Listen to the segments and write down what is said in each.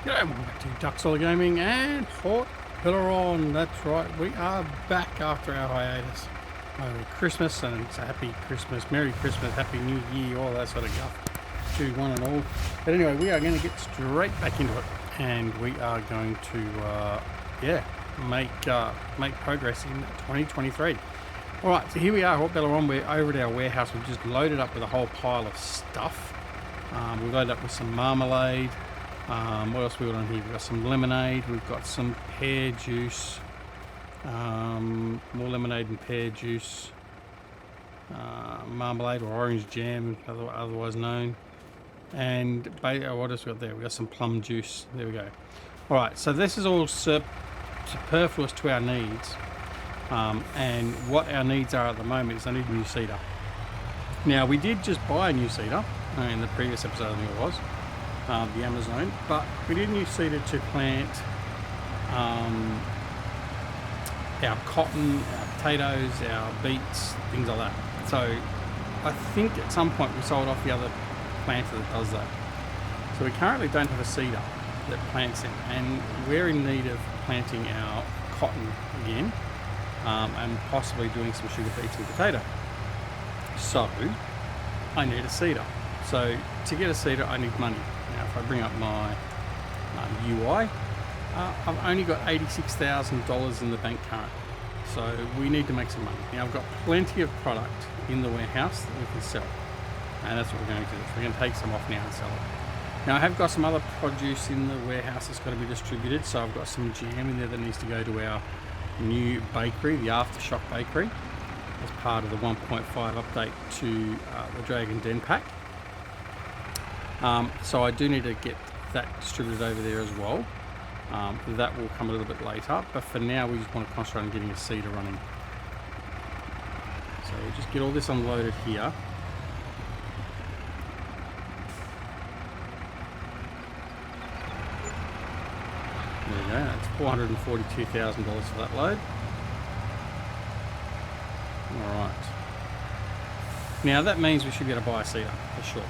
G'day, welcome back to Duck Gaming and Haut-Beyleron. That's right, we are back after our hiatus over Christmas, and it's a happy Christmas, Merry Christmas, Happy New Year, all that sort of guff to one and all. But anyway, we are going to get straight back into it, and we are going to, make progress in 2023. All right, so here we are, Haut-Beyleron. We're over at our warehouse. We've just loaded up with a whole pile of stuff. We've loaded up with some marmalade. What else we got on here? We've got some lemonade, we've got some pear juice, more lemonade and pear juice, marmalade or orange jam, otherwise known, and what else we got there? We've got some plum juice. There we go. Alright, so this is all superfluous to our needs, and what our needs are at the moment is I need a new seeder. Now, we did just buy a new seeder in the previous episode, I think it was. The Amazon, but we did a new seeder to plant our cotton, our potatoes, our beets, things like that. So I think at some point we sold off the other planter that does that. So we currently don't have a seeder that plants in, and we're in need of planting our cotton again, and possibly doing some sugar beets and potato. So I need a seeder. So to get a seeder, I need money. Now, if I bring up my UI, I've only got $86,000 in the bank currently. So we need to make some money. Now, I've got plenty of product in the warehouse that we can sell. And that's what we're going to do. So we're going to take some off now and sell it. Now, I have got some other produce in the warehouse that's got to be distributed. So I've got some jam in there that needs to go to our new bakery, the Aftershock Bakery, as part of the 1.5 update to the Dragon Den pack. So I do need to get that distributed over there as well. That will come a little bit later, but for now we just want to concentrate on getting a seeder running. So we'll just get all this unloaded here. There you go, that's $442,000 for that load. Alright. Now that means we should be able to buy a seeder, for sure.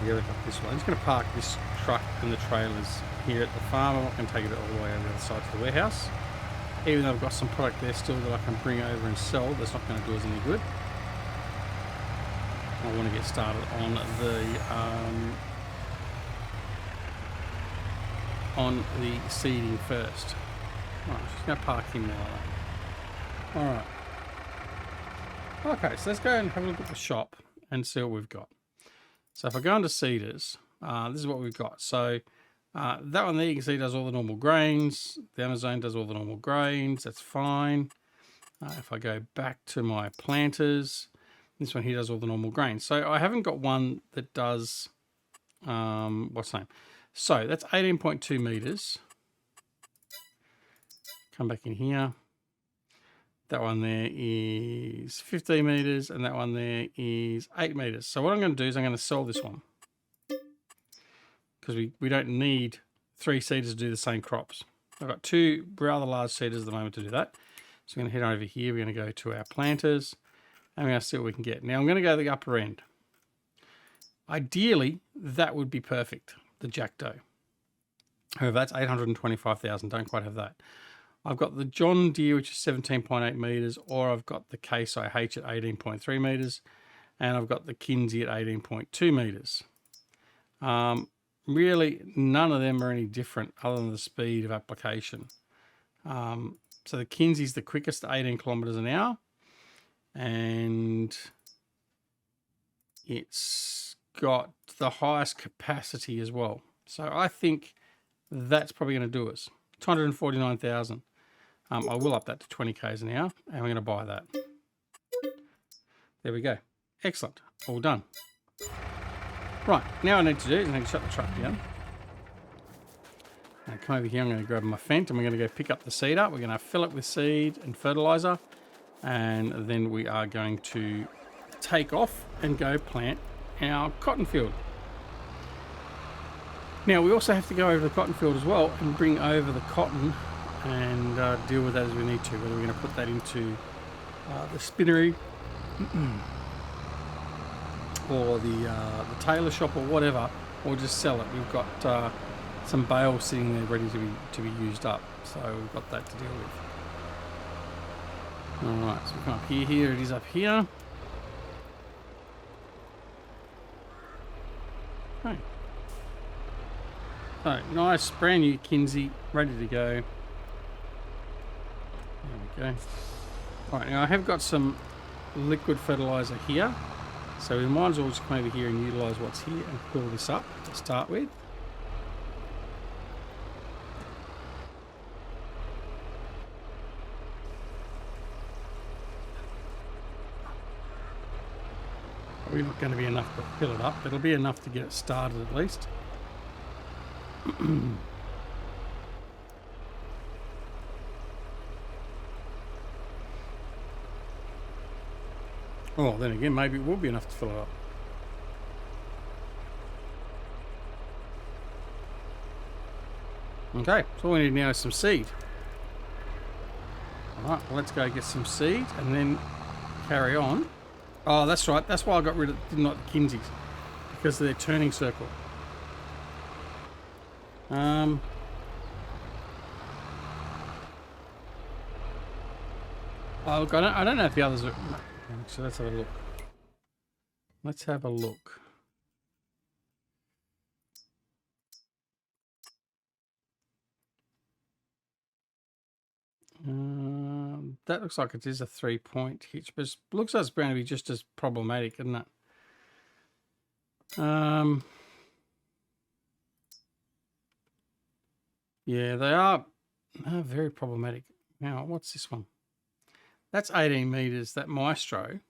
This way. I'm just going to park this truck and the trailers here at the farm. I'm not going to take it all the way over the other side to the warehouse. Even though I've got some product there still that I can bring over and sell, that's not going to do us any good. I want to get started on the seeding first. Alright, I'm just going to park him there. Alright. Okay, so let's go and have a look at the shop and see what we've got. So if I go into seeders, this is what we've got. So that one there, you can see does all the normal grains. The Amazon does all the normal grains. That's fine. If I go back to my planters, this one here does all the normal grains. So I haven't got one that does, what's the name? So that's 18.2 meters. Come back in here. That one there is 15 meters, and that one there is 8 meters. So what I'm going to do is I'm going to sell this one, because we don't need 3 seeders to do the same crops. I've got 2 rather large seeders at the moment to do that. So I'm going to head over here. We're going to go to our planters, and we're going to see what we can get. Now I'm going to go to the upper end. Ideally, that would be perfect, the Jack Doe. However, that's $825,000. Don't quite have that. I've got the John Deere, which is 17.8 meters, or I've got the Case IH at 18.3 meters, and I've got the Kinsey at 18.2 meters. Really, none of them are any different other than the speed of application. So the Kinsey's the quickest at 18 kilometers an hour, and it's got the highest capacity as well. So I think that's probably going to do us. $249,000. I will up that to 20 k's an hour, and we're going to buy that. There we go. Excellent. All done. Right, now what I need to do is I need to shut the truck down. Now come over here, I'm going to grab my Fent, and we're going to go pick up the seeder. We're going to fill it with seed and fertilizer, and then we are going to take off and go plant our cotton field. Now we also have to go over the cotton field as well and bring over the cotton and deal with that as we need to, whether we're going to put that into the spinnery or the tailor shop or whatever. or just sell it. We've got some bales sitting there ready to be used up, so we've got that to deal with. Alright, so we come up here. Here it is up here. Okay. So, nice, brand new Kinsey, ready to go. There we go. Alright, now I have got some liquid fertilizer here, so we might as well just come over here and utilise what's here and fill this up to start with. Probably not going to be enough to fill it up, but it'll be enough to get it started at least. Oh, then again, maybe it will be enough to fill it up. Okay, so all we need now is some seed. Alright, well, let's go get some seed and then carry on. Oh, that's right, that's why I got rid of, didn't like the Kinseys, because of their turning circle. Oh, look, I don't know if the others are... So let's have a look. Let's have a look. That looks like it is a 3-point hitch, but it looks like it's going to be just as problematic, isn't it? Yeah, they are very problematic. Now, what's this one? That's 18 meters, that Maestro.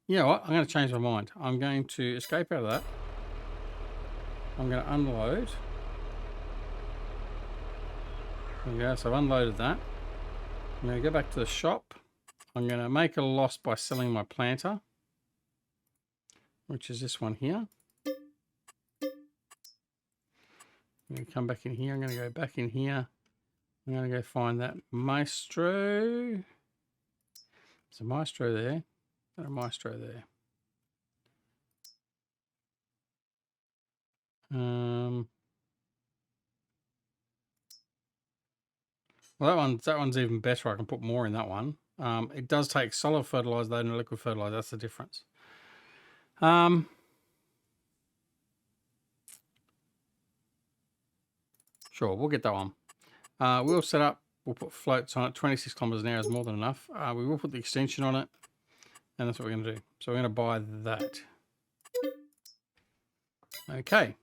You know what? I'm going to change my mind. I'm going to escape out of that. I'm going to unload. There we go. So I've unloaded that. I'm going to go back to the shop. I'm going to make a loss by selling my planter, which is this one here. I'm going to come back in here. I'm going to go back in here. I'm going to go find that Maestro. There's a Maestro there. And a Maestro there. Well, that one's even better. I can put more in that one. It does take solid fertilizer though, and liquid fertilizer. That's the difference. Sure, we'll get that one. We'll set up. We'll put floats on it. 26 kilometers an hour is more than enough. We will put the extension on it, and that's what we're going to do. So we're going to buy that. Okay.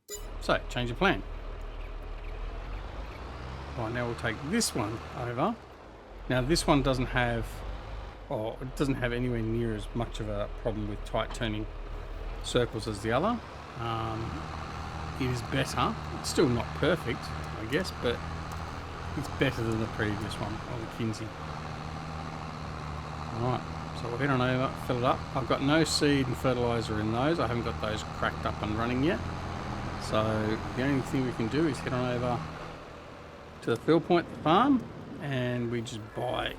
So change of plan. Right, now we'll take this one over. Now this one doesn't have, well, it doesn't have anywhere near as much of a problem with tight turning circles as the other. It is better. It's still not perfect, I guess, but it's better than the previous one, or the Kinsey. Alright, so we'll head on over, fill it up. I've got no seed and fertilizer in those. I haven't got those cracked up and running yet. So the only thing we can do is head on over to the fill point at the farm, and we just buy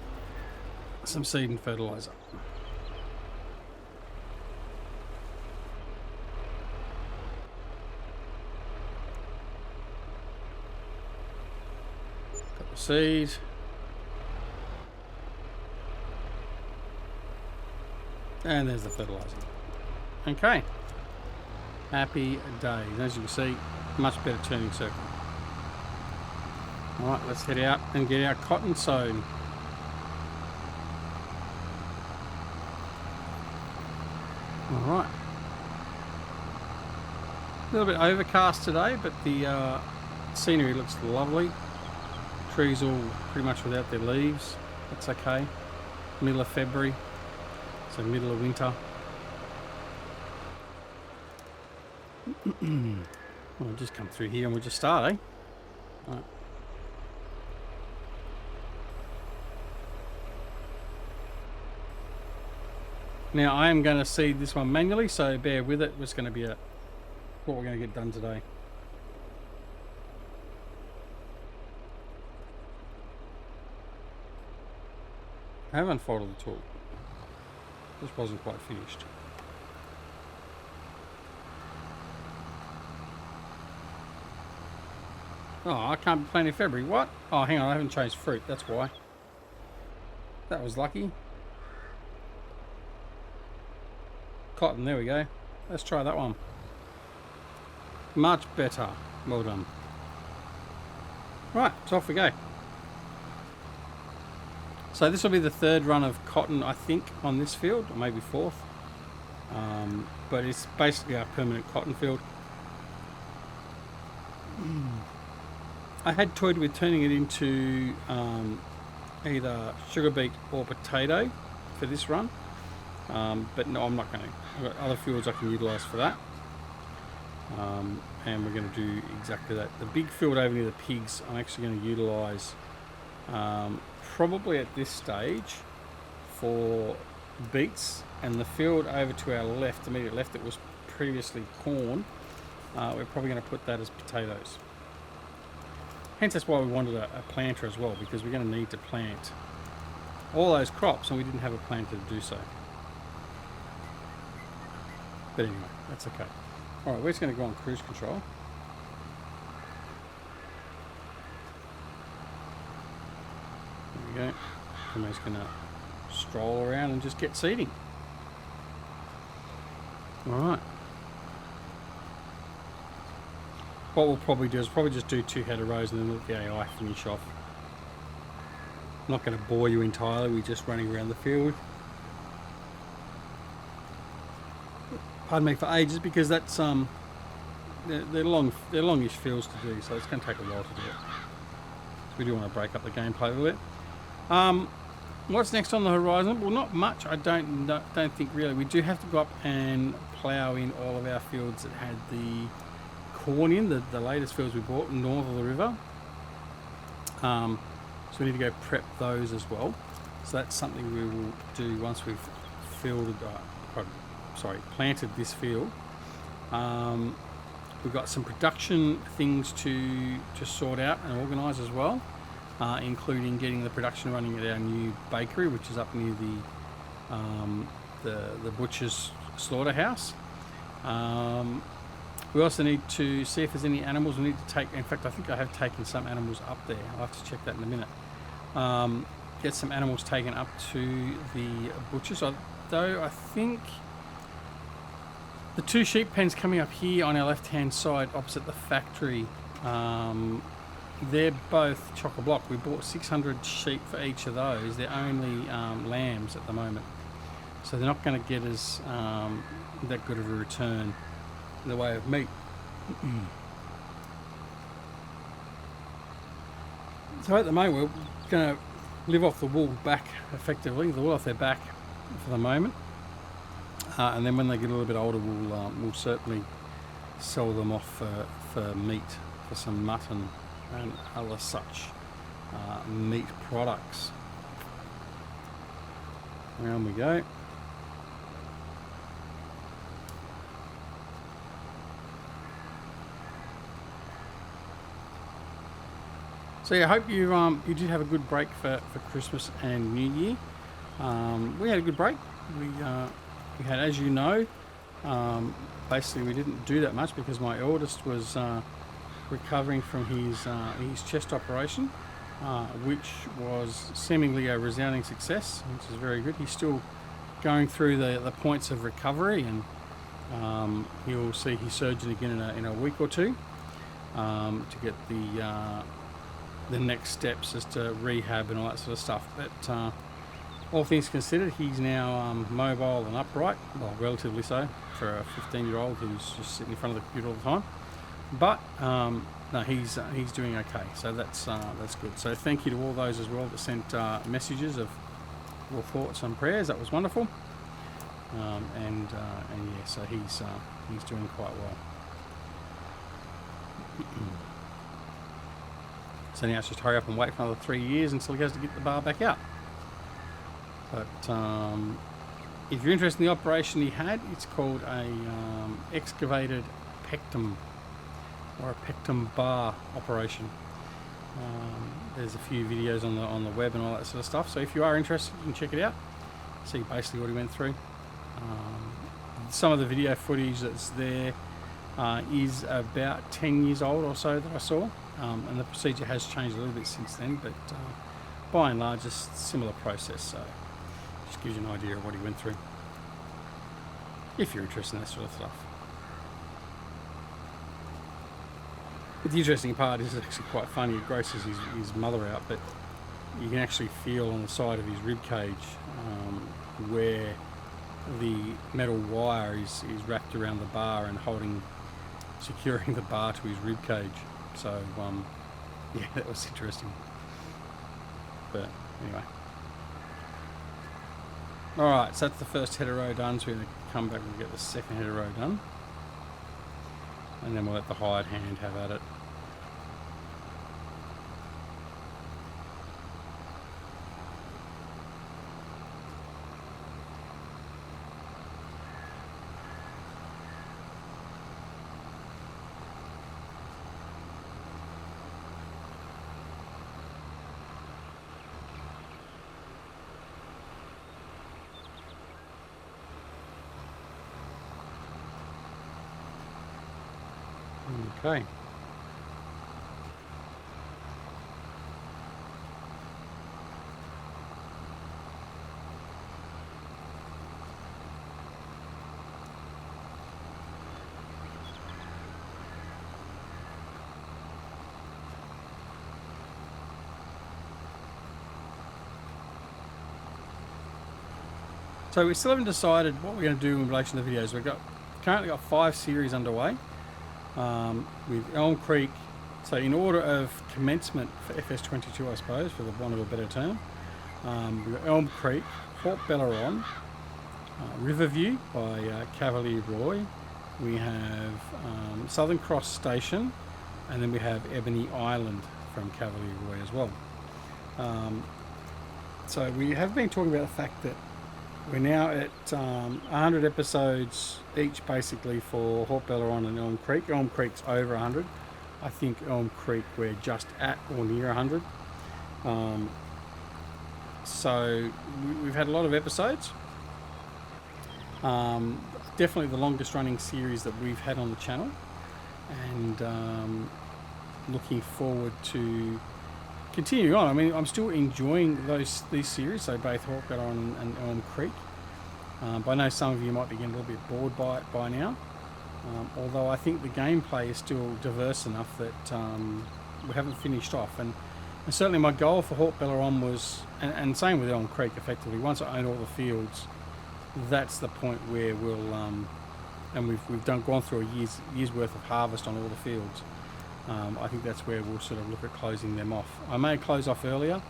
some seed and fertilizer. Got the seed. And there's the fertilizer. Okay. Happy days. As you can see, much better turning circle. Alright, let's head out and get our cotton sown. Alright. A little bit overcast today, but the scenery looks lovely. Trees all pretty much without their leaves. That's okay. Middle of February, so middle of winter. We'll just come through here and we'll just start, eh? Right. Now I am going to seed this one manually, so bear with it. It's going to be what we're going to get done today. I have unfolded the tool. This wasn't quite finished. Oh, I can't be planting in February. What? Oh, hang on, I haven't changed fruit. That's why. That was lucky. Cotton, there we go. Let's try that one. Much better. Well done. Right, so off we go. So this will be the third run of cotton, I think, on this field, or maybe fourth. But it's basically our permanent cotton field. I had toyed with turning it into either sugar beet or potato for this run, but no, I'm not going to. I've got other fields I can utilise for that, and we're going to do exactly that. The big field over near the pigs, I'm actually going to utilise probably at this stage for beets, and the field over to our left, immediate left, that was previously corn, we're probably going to put that as potatoes. Hence that's why we wanted a planter as well, because we're going to need to plant all those crops and we didn't have a planter to do so. But anyway, that's okay. Alright, we're just going to go on cruise control. There we go. I'm just going to stroll around and just get seeding. Alright. What we'll probably do is just do 2 header rows and then let the AI finish off. I'm not going to bore you entirely, we're just running around the field. Pardon me for ages, because that's they're longish fields to do, so it's going to take a while to do it. So we do want to break up the gameplay a little bit. What's next on the horizon? Well, not much. I don't think really. We do have to go up and plough in all of our fields that had the corn in, the latest fields we bought north of the river. So we need to go prep those as well. So that's something we will do once we've planted this field. We've got some production things to sort out and organise as well, including getting the production running at our new bakery, which is up near the butcher's slaughterhouse. We also need to see if there's any animals we need to take. In fact, I think I have taken some animals up there. I'll have to check that in a minute. Get some animals taken up to the butcher's. Though I think the 2 sheep pens coming up here on our left-hand side opposite the factory, they're both chock-a-block. We bought 600 sheep for each of those. They're only lambs at the moment. So they're not going to get us that good of a return in the way of meat. So at the moment we're going to live off the wool back effectively, the wool off their back for the moment, and then when they get a little bit older we'll certainly sell them off for meat, for some mutton and other such meat products. Around we go. So yeah, I hope you did have a good break for Christmas and New Year. We had a good break. We had, as you know, basically we didn't do that much because my eldest was recovering from his chest operation, which was seemingly a resounding success, which is very good. He's still going through the points of recovery, and he'll see his surgeon again in a week or two to get the next steps as to rehab and all that sort of stuff. But all things considered, he's now mobile and upright, well, relatively so for a 15-year-old who's just sitting in front of the computer all the time. But no, he's doing okay, so that's good. So thank you to all those as well that sent messages of your thoughts and prayers. That was wonderful. And yeah, so he's doing quite well. So now it's just hurry up and wait for another 3 years until he goes to get the bar back out. But if you're interested in the operation he had, it's called a excavated pectum, or a pectum bar operation. There's a few videos on the web and all that sort of stuff. So if you are interested, you can check it out. See basically what he went through. Some of the video footage that's there is about 10 years old or so that I saw, and the procedure has changed a little bit since then, but by and large it's a similar process, so just gives you an idea of what he went through, if you're interested in that sort of stuff. But the interesting part is it's actually quite funny. It grosses his mother out, but you can actually feel on the side of his rib cage where the metal wire is wrapped around the bar and securing the bar to his rib cage. So yeah, that was interesting. But anyway, all right, so that's the first header row done. So we're going to come back and get the second header row done, and then we'll let the hired hand have at it. Okay. So we still haven't decided what we're going to do in relation to the videos. We've currently got 5 series underway. With Elm Creek, so in order of commencement for FS22, I suppose, for the want of a better term, we've got Elm Creek, Haut-Beyleron, Riverview by Cavalier Roy, we have Southern Cross Station, and then we have Ebony Island from Cavalier Roy as well. So we have been talking about the fact that we're now at 100 episodes each, basically, for Haut-Beyleron and Elm Creek. Elm Creek's over 100. I think Elm Creek we're just at or near 100. So we've had a lot of episodes. Definitely the longest running series that we've had on the channel, and looking forward to continuing on. I mean, I'm still enjoying these series, so both Haut-Beyleron and Elm Creek. But I know some of you might be getting a little bit bored by it by now. Although I think the gameplay is still diverse enough that we haven't finished off. And certainly my goal for Haut-Beyleron was, and same with Elm Creek, effectively, once I own all the fields, that's the point where we'll, and we've gone through a year's worth of harvest on all the fields. I think that's where we'll sort of look at closing them off. I may close off earlier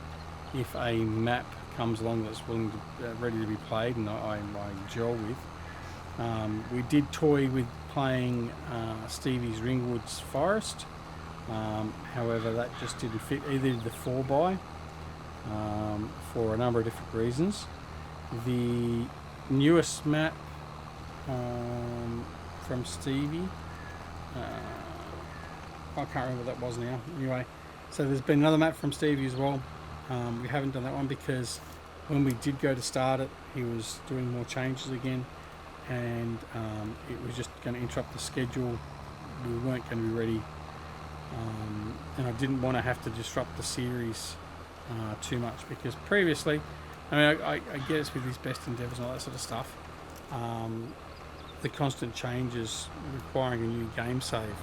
if a map comes along that's ready to be played and I gel with. We did toy with playing Stevie's Ringwoods Forest. However, that just didn't fit either the 4x for a number of different reasons. The newest map from Stevie, I can't remember what that was now. Anyway, so there's been another map from Stevie as well. We haven't done that one because when we did go to start it, he was doing more changes again, and it was just going to interrupt the schedule. We weren't going to be ready, and I didn't want to have to disrupt the series too much, because previously, I mean, I guess with his best endeavours and all that sort of stuff, the constant changes requiring a new game save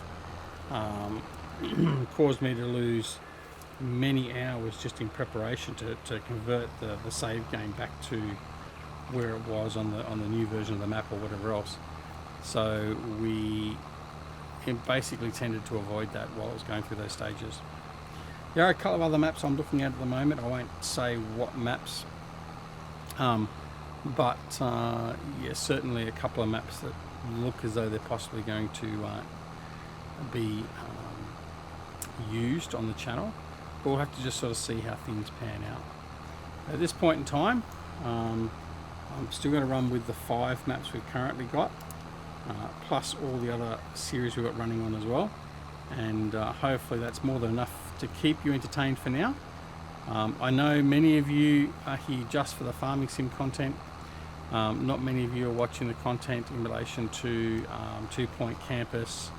caused me to lose many hours just in preparation to convert the save game back to where it was on the new version of the map or whatever else. So we basically tended to avoid that while I was going through those stages. There are a couple of other maps I'm looking at the moment. I won't say what maps, but yeah, certainly a couple of maps that look as though they're possibly going to be used on the channel. But we'll have to just sort of see how things pan out. At this point in time, I'm still going to run with the 5 maps we've currently got, plus all the other series we've got running on as well, and hopefully that's more than enough to keep you entertained for now. I know many of you are here just for the farming sim content, Not many of you are watching the content in relation to 2 Point Campus,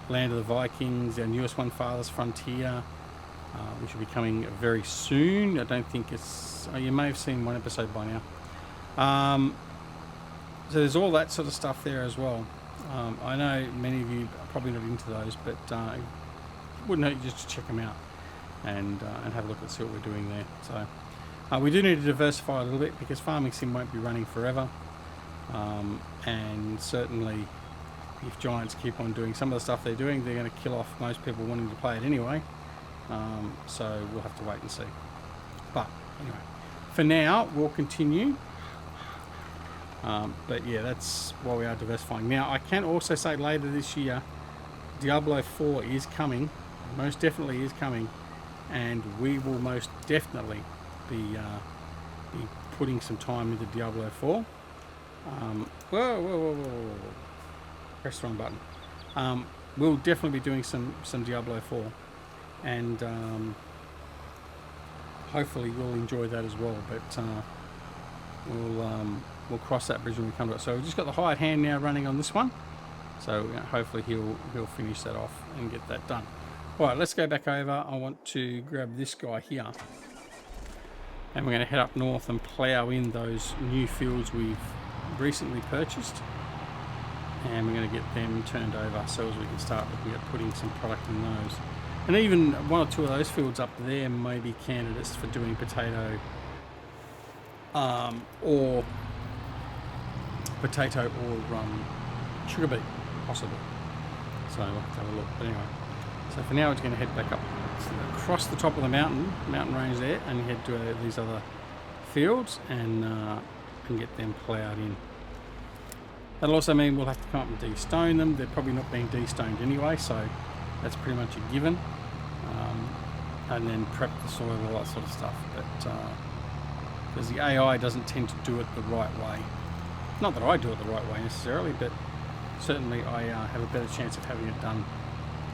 Land of the Vikings, our newest one, Father's Frontier, which will be coming very soon. I don't think it's... Oh, you may have seen one episode by now. So there's all that sort of stuff there as well. I know many of you are probably not into those, but it wouldn't hurt you just to check them out and have a look and see what we're doing there. So we do need to diversify a little bit because Farming Sim won't be running forever, and certainly if Giants keep on doing some of the stuff they're doing, they're going to kill off most people wanting to play it anyway. So we'll have to wait and see. But anyway, for now we'll continue. But yeah, that's why we are diversifying. Now I can also say later this year Diablo 4 is coming, most definitely is coming, and we will most definitely be putting some time into Diablo 4. Whoa. Press the wrong button. We'll definitely be doing some Diablo 4, and hopefully we'll enjoy that as well, but we'll cross that bridge when we come to it. So we've just got the hired hand now running on this one, so hopefully he'll finish that off and get that done. Alright, let's go back over. I want to grab this guy here, and we're going to head up north and plough in those new fields we've recently purchased, and we're going to get them turned over so as we can start looking at putting some product in those. And even one or two of those fields up there may be candidates for doing potato or sugar beet, possibly. So we'll have to have a look. But anyway, so for now we're just going to head back up across the top of the mountain range there, and head to these other fields and get them ploughed in. That'll also mean we'll have to come up and de-stone them. They're probably not being de-stoned anyway, so that's pretty much a given. And then prep the soil, all that sort of stuff. But because the AI doesn't tend to do it the right way. Not that I do it the right way necessarily, but certainly I have a better chance of having it done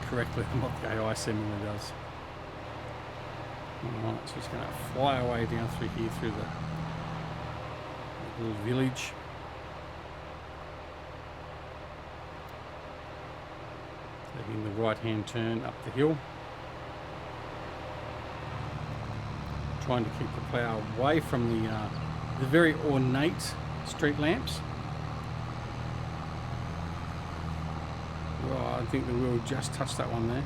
correctly than what the AI seemingly does. Alright, so it's going to fly away down through here through the little village. Taking the right hand turn up the hill. Trying to keep the plough away from the very ornate street lamps. Well, I think the wheel just touched that one there.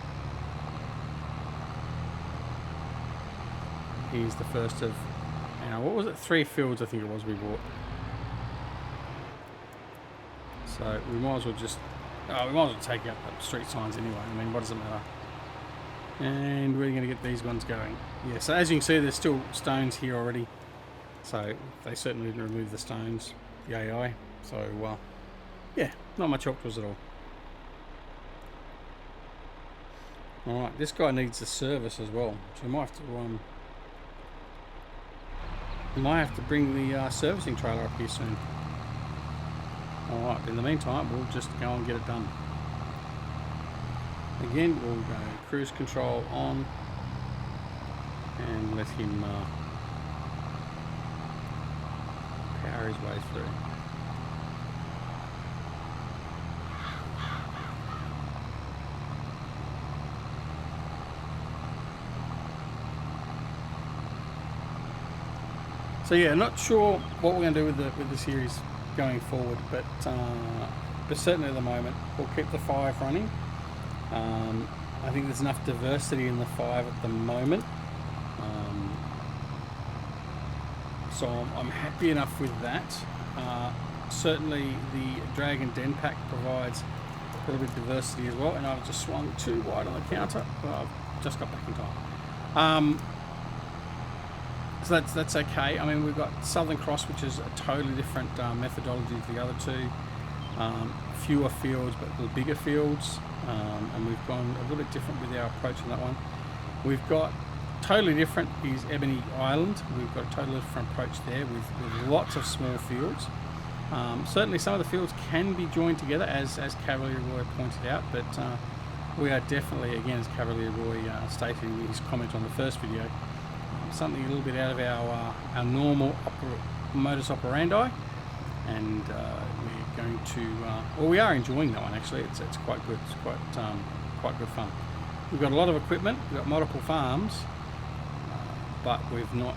Here's the first of, what was it? 3 fields I think it was we bought. So we might as well just, we might as well take out the street signs anyway. I mean, what does it matter? And we're going to get these ones going. Yeah, so as you can see, there's still stones here already. So they certainly didn't remove the stones, the AI. So, yeah, not much help to us at all. Alright, this guy needs a service as well. So we might have to bring the servicing trailer up here soon. Alright, in the meantime, we'll just go and get it done. Again, we'll go cruise control on and let him power his way through. So yeah, not sure what we're going to do with the series going forward, but certainly at the moment we'll keep the 5 running. I think there's enough diversity in the 5 at the moment, so I'm happy enough with that. Certainly the Dragon Den Pack provides a little bit of diversity as well, and I've just swung too wide on the counter. Well, I've just got back in time. So that's okay. I mean, we've got Southern Cross, which is a totally different methodology to the other 2. Fewer fields, but the bigger fields, and we've gone a little bit different with our approach on that one. We've got totally different is Ebony Island. We've got a totally different approach there with lots of small fields. Certainly some of the fields can be joined together, as Cavalier Roy pointed out, but we are definitely, again, as Cavalier Roy stated in his comment on the first video, something a little bit out of our normal modus operandi, and we're going to. Well, we are enjoying that one actually. It's quite good. It's quite good fun. We've got a lot of equipment. We've got multiple farms, but we've not.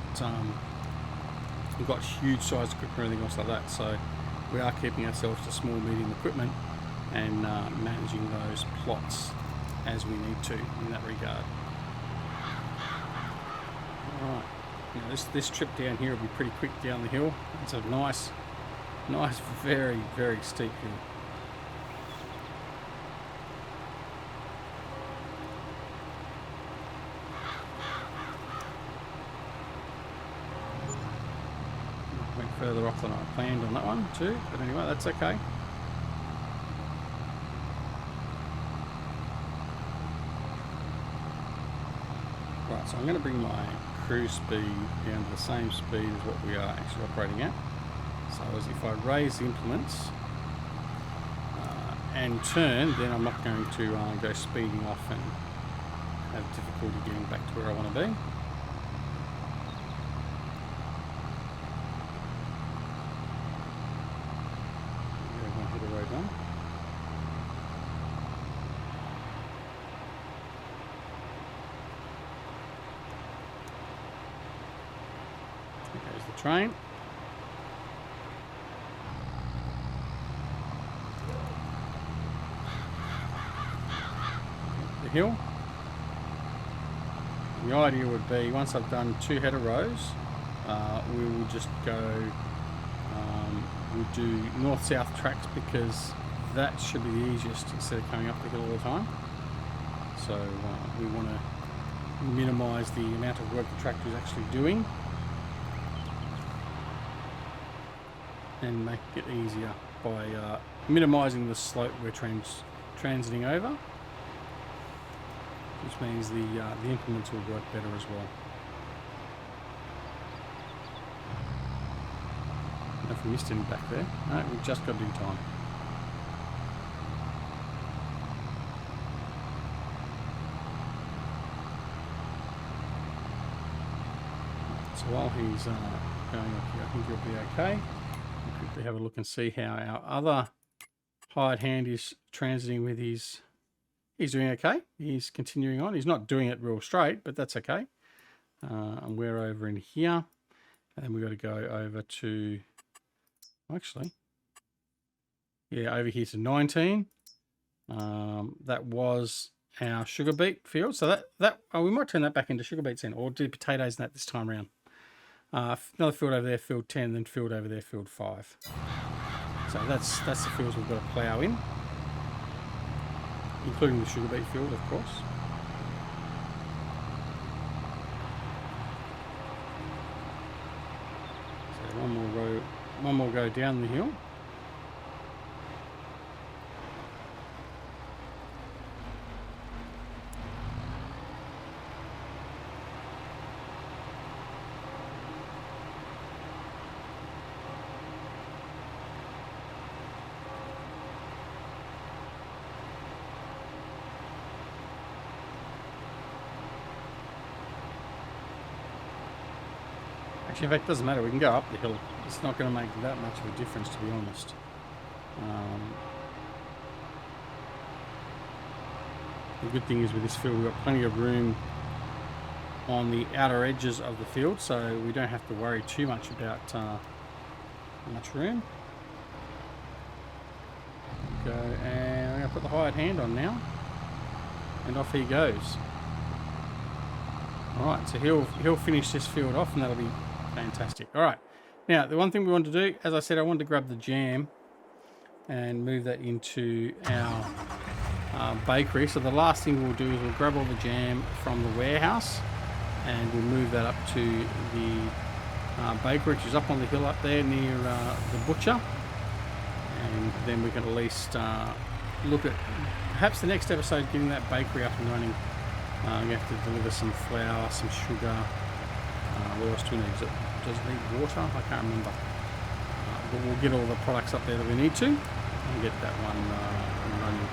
We've got huge size equipment or anything else like that. So we are keeping ourselves to small, medium equipment and managing those plots as we need to in that regard. Alright, now this trip down here will be pretty quick down the hill. It's a nice, very, very steep hill. Went further off than I planned on that one too, but anyway, that's okay. Right, so I'm going to bring my cruise speed down to the same speed as what we are actually operating at. So as if I raise the implements and turn, then I'm not going to go speeding off and have difficulty getting back to where I want to be. Hit a road one. There's the train. The hill. The idea would be once I've done 2 header rows, we will just go. We'll do north-south tracks because that should be the easiest instead of coming up the hill all the time. So we want to minimise the amount of work the tractor is actually doing and make it easier by minimising the slope we're transiting over, which means the implements will work better as well. I don't know if we missed any back there. No, we've just got to do time. So while he's going up here, I think he'll be okay. We'll quickly have a look and see how our other hired hand is transiting with his. He's doing okay. He's continuing on. He's not doing it real straight, but that's okay. And we're over in here. And then we've got to go over to, actually, yeah, over here to 19. That was our sugar beet field. So we might turn that back into sugar beets then, or do potatoes in that this time around. Another field over there, field 10, then field over there, field 5. So that's the fields we've got to plough in, including the sugar beet field, of course. So one more go down the hill. Actually, in fact, it doesn't matter. We can go up the hill. It's not going to make that much of a difference, to be honest. The good thing is with this field, we've got plenty of room on the outer edges of the field, so we don't have to worry too much about much room. Go, and I'm going to put the hired hand on now, and off he goes. All right, so he'll finish this field off, and that'll be fantastic. All right, now the one thing we want to do, as I said, I wanted to grab the jam and move that into our bakery. So the last thing we'll do is we'll grab all the jam from the warehouse and we'll move that up to the bakery, which is up on the hill up there near the butcher, and then we can at least look at perhaps the next episode getting that bakery up and running. We have to deliver some flour, some sugar. What else do we need? Does it need water? I can't remember. But we'll get all the products up there that we need to and get that one running.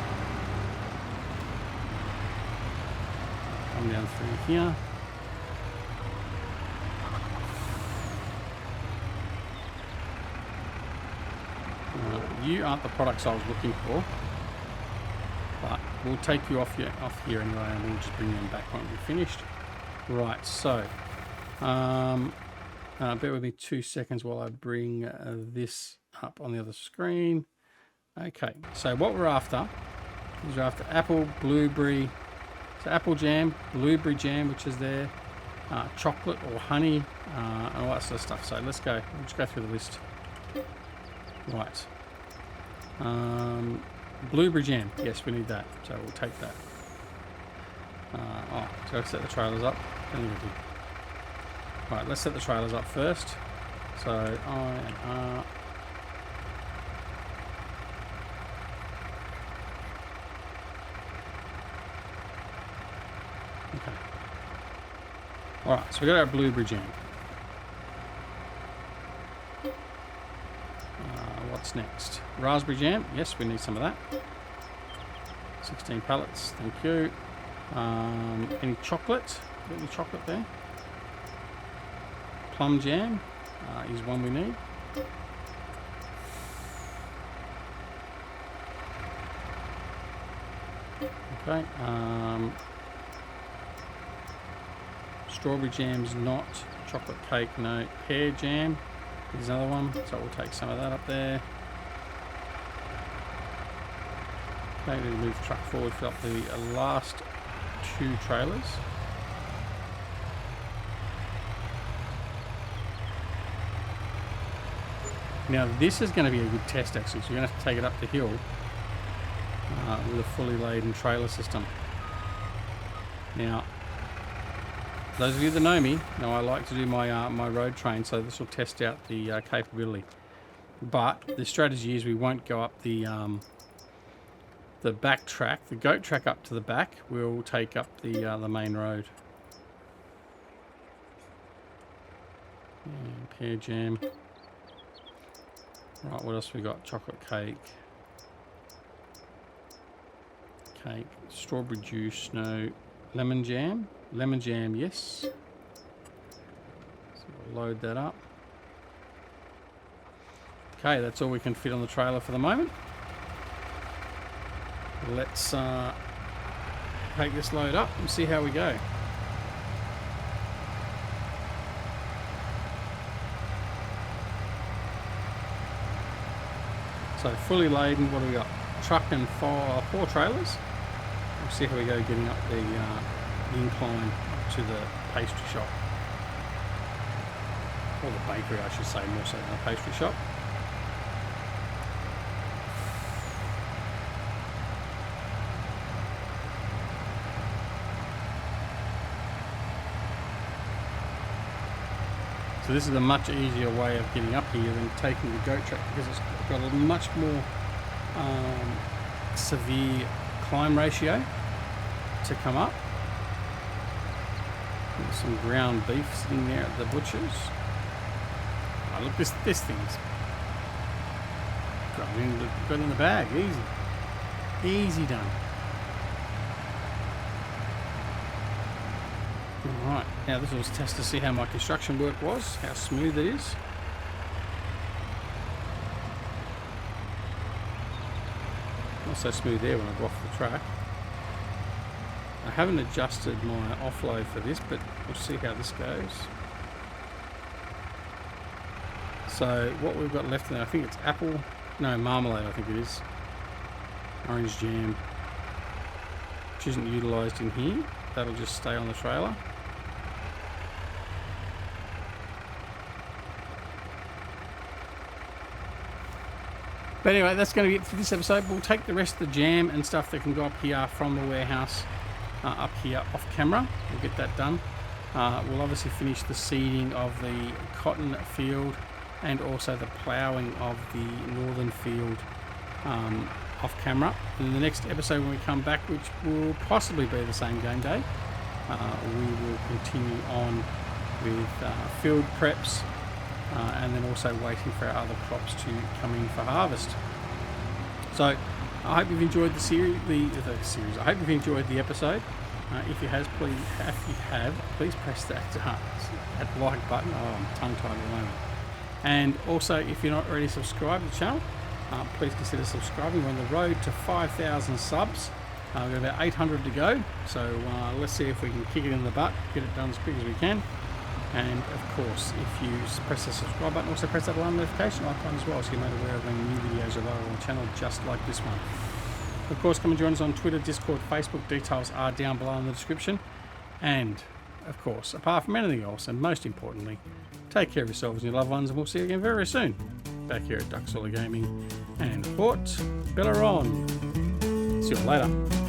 Come down through here. you aren't the products I was looking for. But we'll take you off here anyway, and we'll just bring them back when we're finished. Right, so bear with me 2 seconds while I bring this up on the other screen. Okay, so what we're after is we're after apple, blueberry, so apple jam, blueberry jam, which is there, chocolate or honey, and all that sort of stuff. So let's go. We'll just go through the list. Right. Blueberry jam. Yes, we need that. So we'll take that. So let's set the trailers up. Right, let's set the trailers up first. So I and R. Okay. Alright, so we got our blueberry jam. What's next? Raspberry jam. Yes, we need some of that. 16 pallets. Thank you. Any chocolate? Got any chocolate there? Plum jam is one we need. Okay. Strawberry jam's not. Chocolate cake, no. Pear jam is another one, so we'll take some of that up there. Okay, we'll move the truck forward, fill up the last 2 trailers. Now this is going to be a good test actually, so you're going to have to take it up the hill with a fully laden trailer system. Now, those of you that know me know I like to do my my road train, so this will test out the capability. But the strategy is we won't go up the back track, the goat track up to the back. We'll take up the main road. And pear jam. Right, what else we got? Chocolate cake. Cake, strawberry juice, no. Lemon jam. Lemon jam, yes. So we'll load that up. Okay, that's all we can fit on the trailer for the moment. Let's take this load up and see how we go. So fully laden, what do we got? Truck and 4 trailers. We'll see how we go getting up the incline to the pastry shop. Or the bakery, I should say, more so than a pastry shop. So this is a much easier way of getting up here than taking the goat track, because it's got a much more severe climb ratio to come up. There's some ground beef sitting there at the butcher's. Oh, look, this thing's got in the bag, easy done. Alright, now this was a test to see how my construction work was, how smooth it is. Not so smooth there when I go off the track. I haven't adjusted my offload for this, but we'll see how this goes. So what we've got left in there, I think it's apple, no, marmalade I think it is. Orange jam, which isn't utilised in here. That'll just stay on the trailer. But anyway, that's going to be it for this episode. We'll take the rest of the jam and stuff that can go up here from the warehouse up here off camera. We'll get that done. We'll obviously finish the seeding of the cotton field and also the ploughing of the northern field off camera. In the next episode when we come back, which will possibly be the same game day, we will continue on with field preps and then also waiting for our other crops to come in for harvest. So I hope you've enjoyed the series. I hope you've enjoyed the episode. If you have, please press that like button. Oh, I'm tongue-tied at the moment. And also, if you're not already subscribed to the channel, please consider subscribing. We're on the road to 5,000 subs. We've got about 800 to go, so let's see if we can kick it in the butt, get it done as quick as we can. And of course, if you press the subscribe button, also press that alarm notification icon as well, so you're made aware of when new videos are available on the channel, just like this one. Of course, come and join us on Twitter, Discord, Facebook. Details are down below in the description. And of course, apart from anything else, and most importantly, take care of yourselves and your loved ones, and we'll see you again very soon. Back here at Duck Gaming and Haut-Beyleron. See you later.